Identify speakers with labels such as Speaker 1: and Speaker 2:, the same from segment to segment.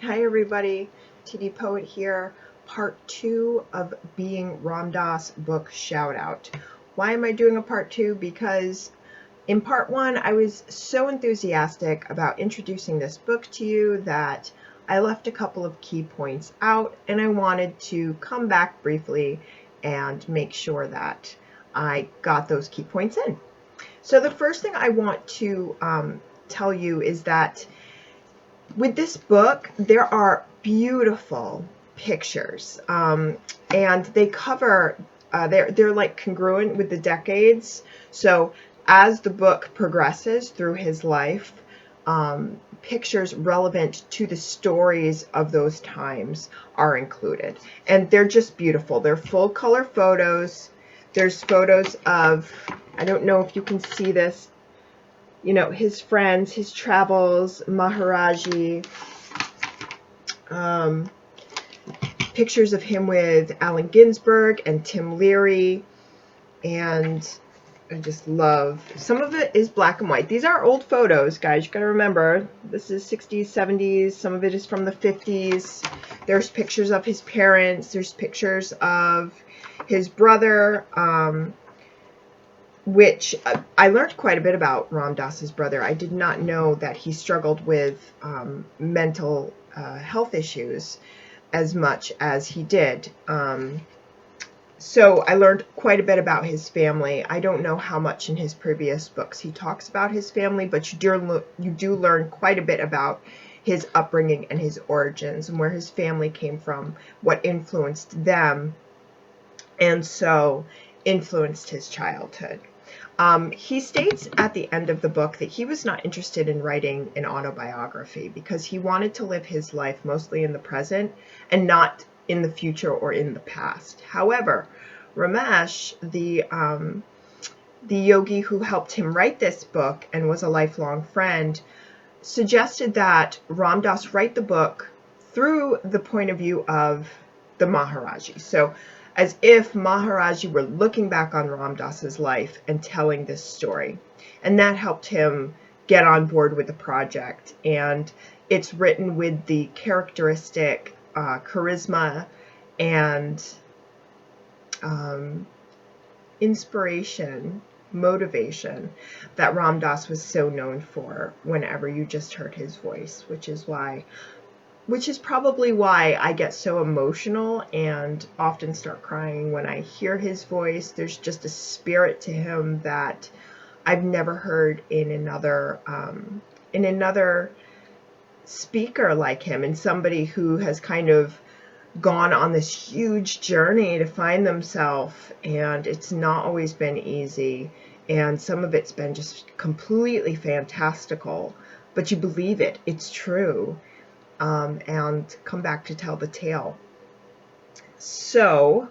Speaker 1: Hi everybody, tdpoet here, part 2 of Being Ram Dass book shout out. Why am I doing a part 2? Because in part 1 I was so enthusiastic about introducing this book to you that I left a couple of key points out, and I wanted to come back briefly and make sure that I got those key points in. So the first thing I want to tell you is that with this book, there are beautiful pictures, and they cover, they're like congruent with the decades. So as the book progresses through his life, pictures relevant to the stories of those times are included. And they're just beautiful. They're full color photos. There's photos of, I don't know if you can see this, you know, his friends, his travels, Maharaji, pictures of him with Allen Ginsberg and Tim Leary, and I just love, some of it is black and white. These are old photos, guys. You gotta remember, this is 60s, 70s, some of it is from the 50s. There's pictures of his parents, there's pictures of his brother, which I learned quite a bit about Ram Dass's brother. I did not know that he struggled with mental health issues as much as he did. So I learned quite a bit about his family. I don't know how much in his previous books he talks about his family, but you do learn quite a bit about his upbringing and his origins and where his family came from, what influenced them, and so influenced his childhood. He states at the end of the book that he was not interested in writing an autobiography because he wanted to live his life mostly in the present and not in the future or in the past. However, Ramesh, the yogi who helped him write this book and was a lifelong friend, suggested that Ram Dass write the book through the point of view of the Maharaji. So as if Maharaji were looking back on Ram Dass's life and telling this story. And that helped him get on board with the project. And it's written with the characteristic charisma and inspiration, motivation that Ram Dass was so known for whenever you just heard his voice, which is probably why I get so emotional and often start crying when I hear his voice. There's just a spirit to him that I've never heard in another speaker like him, and somebody who has kind of gone on this huge journey to find themselves, and it's not always been easy, and some of it's been just completely fantastical, but you believe it, it's true. And come back to tell the tale. So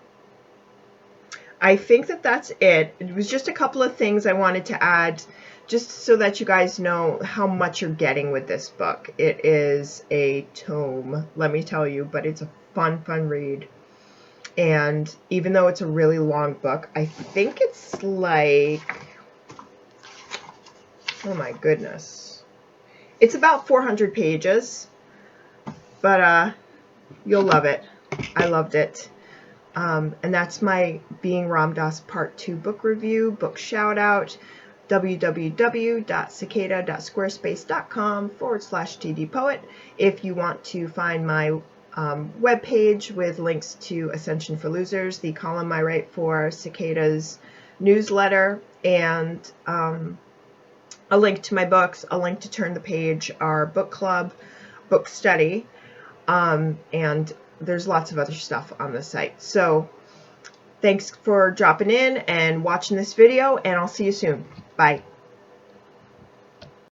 Speaker 1: I think that that's it. It was just a couple of things I wanted to add just so that you guys know how much you're getting with this book. It is a tome, let me tell you, but it's a fun read. And even though it's a really long book, I think it's like, oh my goodness, it's about 400 pages. But you'll love it. I loved it. And that's my Being Ram Dass Part 2 book review, book shout out, www.CycADA.squarespace.com/tdpoet. If you want to find my webpage with links to Ascension for Losers, the column I write for CycADA's newsletter, and a link to my books, a link to Turn the Page, our book club, book study, and there's lots of other stuff on the site. So thanks for dropping in and watching this video, and I'll see you soon. Bye.